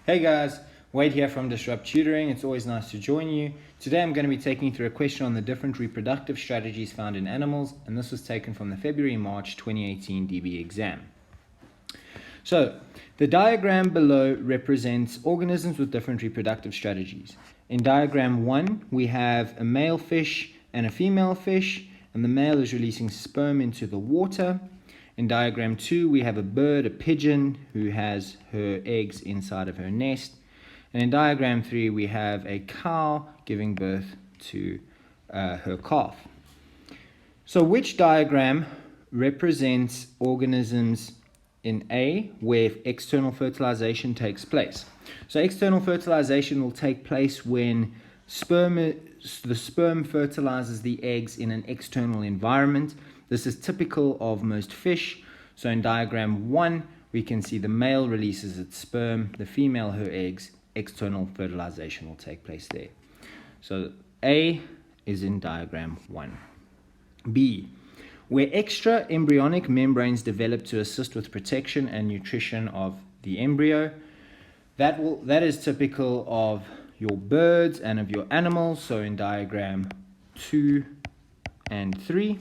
Hey guys, Wade here from Tutoring. It's always nice to join you. Today I'm going to be taking you through a question on the different reproductive strategies found in animals, and this was taken from the February-March 2018 DB exam. So, the diagram below represents organisms with different reproductive strategies. In diagram 1, we have a male fish and a female fish, and the male is releasing sperm into the water. In diagram 2, we have a bird, a pigeon, who has her eggs inside of her nest. And in diagram 3, we have a cow giving birth to her calf. So which diagram represents organisms in A, where external fertilization takes place? So external fertilization will take place when the sperm fertilizes the eggs in an external environment. This is typical of most fish. So in diagram 1, we can see the male releases its sperm, the female her eggs. External fertilization will take place there. So A is in diagram 1. B, where extra embryonic membranes develop to assist with protection and nutrition of the embryo. That is typical of your birds and of your animals. So in diagram 2 and 3.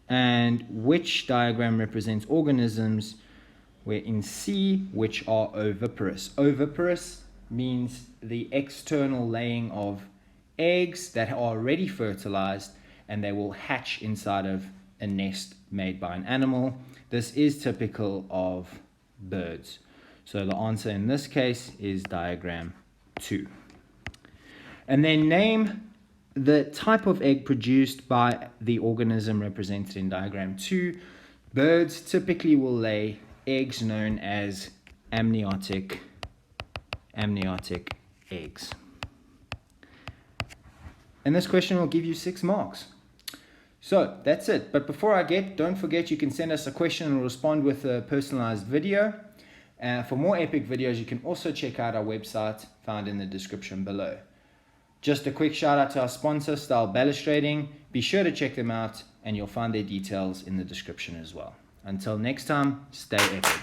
And which diagram represents organisms where in C, which are oviparous. Oviparous means the external laying of eggs that are already fertilized, and they will hatch inside of a nest made by an animal. This is typical of birds. So the answer in this case is diagram 2. And then name the type of egg produced by the organism represented in diagram 2. Birds typically will lay eggs known as amniotic eggs. And this question will give you 6 marks. So that's it. But before don't forget you can send us a question and we'll respond with a personalized video. For more epic videos, you can also check out our website found in the description below. Just a quick shout out to our sponsor, Style Balustrating. Be sure to check them out and you'll find their details in the description as well. Until next time, stay epic.